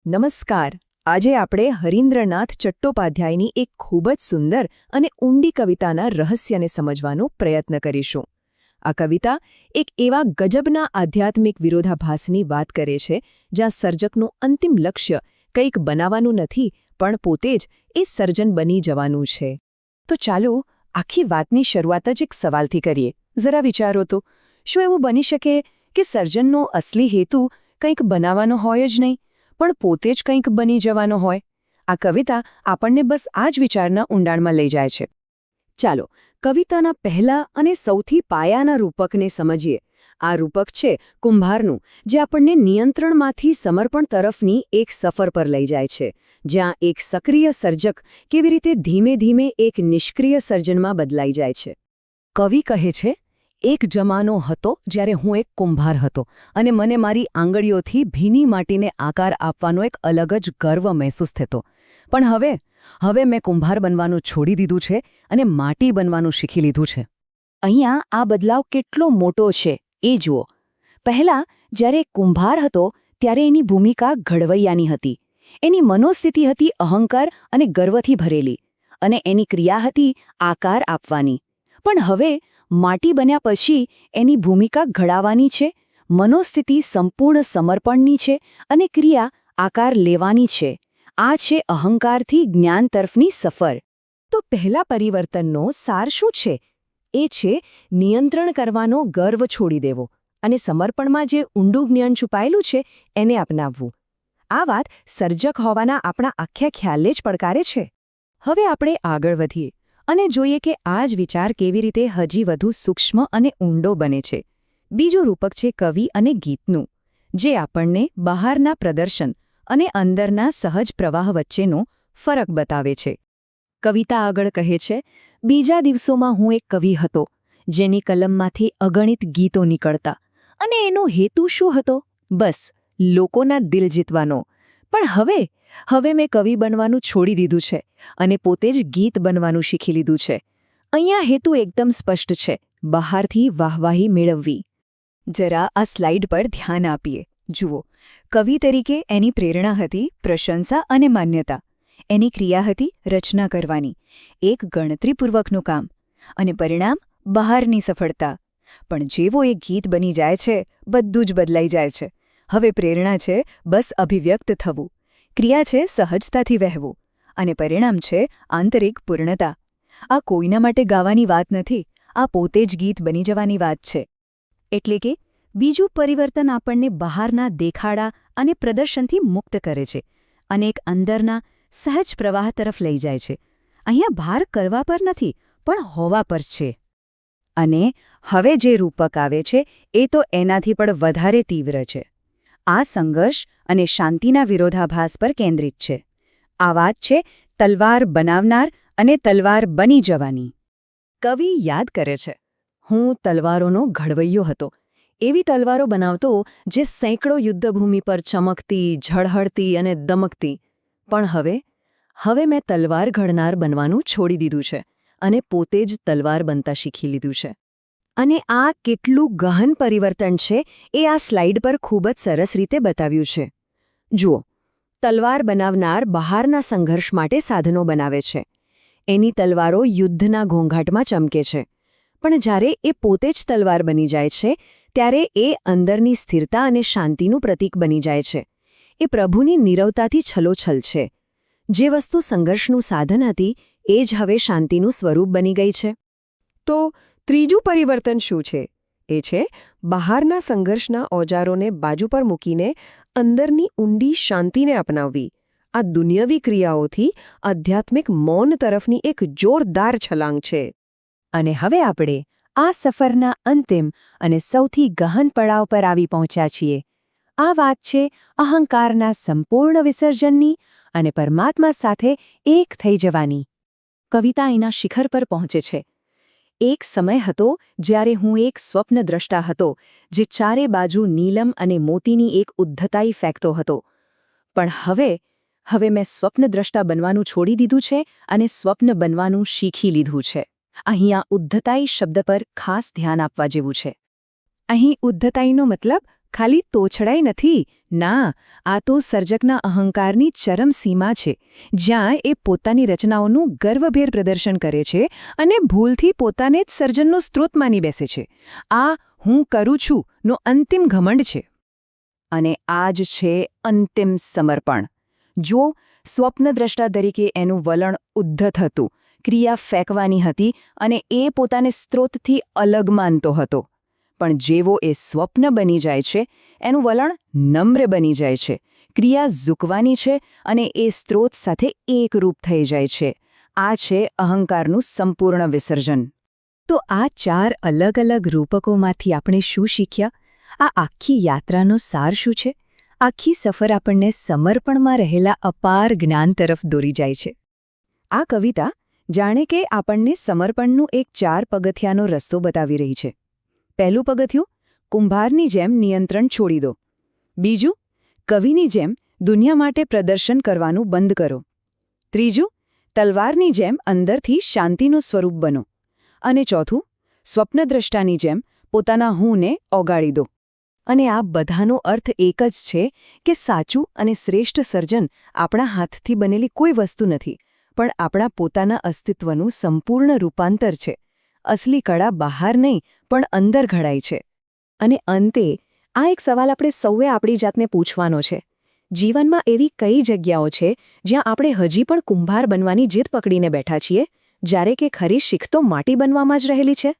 નમસ્કાર. આજે આપણે હરીન્દ્રનાથ ચટ્ટોપાધ્યાયની એક ખૂબ જ સુંદર અને ઊંડી કવિતાના રહસ્યને સમજવાનો પ્રયત્ન કરીશું. આ કવિતા એક એવા ગજબના આધ્યાત્મિક વિરોધાભાસની વાત કરે છે જ્યાં સર્જકનું અંતિમ લક્ષ્ય કંઈક બનાવવાનું નથી પણ પોતે જ એ સર્જન બની જવાનું છે. તો ચાલો આખી વાતની શરૂઆત જ એક સવાલથી કરીએ. જરા વિચારો તો, શું એવું બની શકે કે સર્જનનો અસલી હેતુ કંઈક બનાવવાનો હોય જ નહીં, પણ પોતે જ કંઈક બની જવાનો હોય? આ કવિતા આપણને બસ આ જ વિચારના ઊંડાણમાં લઈ જાય છે. ચાલો કવિતાના પહેલા અને સૌથી પાયાના રૂપકને સમજીએ. આ રૂપક છે કુંભારનું, જે આપણને નિયંત્રણમાંથી સમર્પણ તરફની એક સફર પર લઈ જાય છે, જ્યાં એક સક્રિય સર્જક કેવી રીતે ધીમે ધીમે એક નિષ્ક્રિય સર્જનમાં બદલાઈ જાય છે. કવિ કહે છે, એક જમાનો હતો જ્યારે હું એક કુંભાર હતો અને મને મારી આંગળીઓથી ભીની માટીને આકાર આપવાનો એક અલગ જ ગર્વ મહેસૂસ થતો. પણ હવે મેં કુંભાર બનવાનું છોડી દીધું છે અને માટી બનવાનું શીખી લીધું છે. અહીંયા આ બદલાવ કેટલો મોટો છે એ જુઓ. પહેલાં જ્યારે કુંભાર હતો ત્યારે એની ભૂમિકા ઘડવૈયાની હતી. એની મનોસ્થિતિ હતી અહંકાર અને ગર્વથી ભરેલી, અને એની ક્રિયા હતી આકાર આપવાની. પણ હવે માટી બન્યા પછી એની ભૂમિકા ઘડાવવાની છે, મનોસ્થિતિ સંપૂર્ણ સમર્પણની છે અને ક્રિયા આકાર લેવાની છે. આ છે અહંકારથી જ્ઞાન તરફની સફર. તો પહેલા પરિવર્તનનો સાર શું છે? એ છે નિયંત્રણ કરવાનો ગર્વ છોડી દેવો અને સમર્પણમાં જે ઊંડું જ્ઞાન છુપાયેલું છે એને અપનાવવું. આ વાત સર્જક હોવાના આપણા આખ્યા ખ્યાલને જ પડકારે છે. હવે આપણે આગળ વધીએ અને જોઈએ કે આ જ વિચાર કેવી રીતે હજી વધુ સૂક્ષ્મ અને ઊંડો બને છે. બીજું રૂપક છે કવિ અને ગીતનું, જે આપણને બહારના પ્રદર્શન અને અંદરના સહજ પ્રવાહ વચ્ચેનો ફરક બતાવે છે. કવિતા આગળ કહે છે, બીજા દિવસોમાં હું એક કવિ હતો, જેની કલમમાંથી અગણિત ગીતો નીકળતા, અને એનો હેતુ શું હતો? બસ લોકોના દિલ જીતવાનો. પણ હવે મેં કવિ બનવાનું છોડી દીધું છે અને પોતે જ ગીત બનવાનું શીખી લીધું છે. અહીંયા હેતુ એકદમ સ્પષ્ટ છે, બહારથી વાહવાહી મેળવવી. જરા આ સ્લાઇડ પર ધ્યાન આપીએ. જુઓ, કવિ તરીકે એની પ્રેરણા હતી પ્રશંસા અને માન્યતા. એની ક્રિયા હતી રચના કરવાની, એક ગણતરીપૂર્વકનું કામ, અને પરિણામ બહારની સફળતા. પણ જેવો એ ગીત બની જાય છે, બધું જ બદલાઈ જાય છે. હવે પ્રેરણા છે બસ અભિવ્યક્ત થવું, ક્રિયા છે સહજતાથી વહેવું, અને પરિણામ છે આંતરિક પૂર્ણતા. આ કોઈના માટે ગાવાની વાત નથી, આ પોતે જ ગીત બની જવાની વાત છે. એટલે કે બીજું પરિવર્તન આપણને બહારના દેખાડા અને પ્રદર્શનથી મુક્ત કરે છે અને એક અંદરના સહજ પ્રવાહ તરફ લઈ જાય છે. અહીંયા ભાર કરવા પર નથી, પણ હોવા પર છે. અને હવે જે રૂપક આવે છે એ તો એનાથી પણ વધારે તીવ્ર છે. આ સંઘર્ષ અને શાંતિના વિરોધાભાસ પર કેન્દ્રિત છે. આ વાત છે તલવાર બનાવનાર અને તલવાર બની જવાની. કવિ યાદ કરે છે, હું તલવારોનો ઘડવૈયો હતો. એવી તલવારો બનાવતો જે સેંકડો યુદ્ધભૂમિ પર ચમકતી, ઝળહળતી અને દમકતી. પણ હવે મેં તલવાર ઘડનાર બનવાનું છોડી દીધું છે અને પોતે જ તલવાર બનતા શીખી લીધું છે. અને આ કેટલું ગહન પરિવર્તન છે એ આ સ્લાઇડ પર ખૂબ જ સરસ રીતે બતાવ્યું છે. જુઓ, તલવાર બનાવનાર બહારના સંઘર્ષ માટે સાધનો બનાવે છે. એની તલવારો યુદ્ધના ઘોંઘાટમાં ચમકે છે. પણ જ્યારે એ પોતે જ તલવાર બની જાય છે, ત્યારે એ અંદરની સ્થિરતા અને શાંતિનું પ્રતીક બની જાય છે. એ પ્રભુની નીરવતાથી છલોછલ છે. જે વસ્તુ સંઘર્ષનું સાધન હતી એ જ હવે શાંતિનું સ્વરૂપ બની ગઈ છે. તો ત્રીજું પરિવર્તન શું છે? એ છે બહારના સંઘર્ષના ઓજારોને બાજુ પર મૂકીને અંદરની ઊંડી શાંતિને અપનાવવી. આ દુન્યવી ક્રિયાઓથી આધ્યાત્મિક મૌન તરફની એક જોરદાર છલાંગ છે. અને હવે આપણે આ સફરના અંતિમ અને સૌથી ગહન પડાવ પર આવી પહોંચ્યા છીએ. આ વાત છે અહંકારના સંપૂર્ણ વિસર્જનની અને પરમાત્મા સાથે એક થઈ જવાની. કવિતા એના શિખર પર પહોંચે છે. એક સમય હતો જ્યારે હું એક સ્વપ્નદ્રષ્ટા હતો, જે ચારે બાજુ નીલમ અને મોતીની એક ઉદ્ધતાઈ ફેંકતો હતો. પણ હવે મેં સ્વપ્નદ્રષ્ટા બનવાનું છોડી દીધું છે અને સ્વપ્ન બનવાનું શીખી લીધું છે. અહીંયા ઉદ્ધતાઈ શબ્દ પર ખાસ ધ્યાન આપવા જેવું છે. અહીં ઉદ્ધતાઈનો મતલબ ખાલી તોછડાઈ નથી, ના, આ તો સર્જકના અહંકારની ચરમસીમા છે, જ્યાં એ પોતાની રચનાઓનું ગર્વભેર પ્રદર્શન કરે છે અને ભૂલથી પોતાને જ સર્જનનો સ્ત્રોત માની બેસે છે. આ હું કરું છું નો અંતિમ ઘમંડ છે. અને આ જ છે અંતિમ સમર્પણ. જો સ્વપ્નદ્રષ્ટા તરીકે એનું વલણ ઉદ્ધત હતું, ક્રિયા ફેંકવાની હતી અને એ પોતાને સ્ત્રોતથી અલગ માનતો હતો. પણ જેવો એ સ્વપ્ન બની જાય છે, એનું વલણ નમ્ર બની જાય છે, ક્રિયા ઝૂકવાની છે અને એ સ્ત્રોત સાથે એકરૂપ થઈ જાય છે. આ છે અહંકારનું સંપૂર્ણ વિસર્જન. તો આ 4 અલગ અલગ રૂપકોમાંથી આપણે શું શીખ્યા? આ આખી યાત્રાનો સાર શું છે? આખી સફર આપણને સમર્પણમાં રહેલા અપાર જ્ઞાન તરફ દોરી જાય છે. આ કવિતા જાણે કે આપણને સમર્પણનું એક 4 પગથિયાનો રસ્તો બતાવી રહી છે. પહેલું પગથિયું, કુંભારની જેમ નિયંત્રણ છોડી દો. બીજું, કવિની જેમ દુનિયા માટે પ્રદર્શન કરવાનું બંધ કરો. ત્રીજું, તલવારની જેમ અંદરથી શાંતિનું સ્વરૂપ બનો. અને ચોથું, સ્વપ્નદ્રષ્ટાની જેમ પોતાના હુંને ઓગાળી દો. અને આ બધાનો અર્થ એક જ છે કે સાચું અને શ્રેષ્ઠ સર્જન આપણા હાથથી બનેલી કોઈ વસ્તુ નથી, પણ આપણા પોતાના અસ્તિત્વનું સંપૂર્ણ રૂપાંતર છે. અસલી કળા બહાર નહીં, પણ અંદર ઘડાય છે. અને અંતે આ એક સવાલ આપણે સૌએ આપણી જાતને પૂછવાનો છે. જીવનમાં એવી કઈ જગ્યાઓ છે જ્યાં આપણે હજી પણ કુંભાર બનવાની જીદ પકડીને બેઠા છીએ, જ્યારે કે ખરી શીખ તો માટી બનવામાં જ રહેલી છે?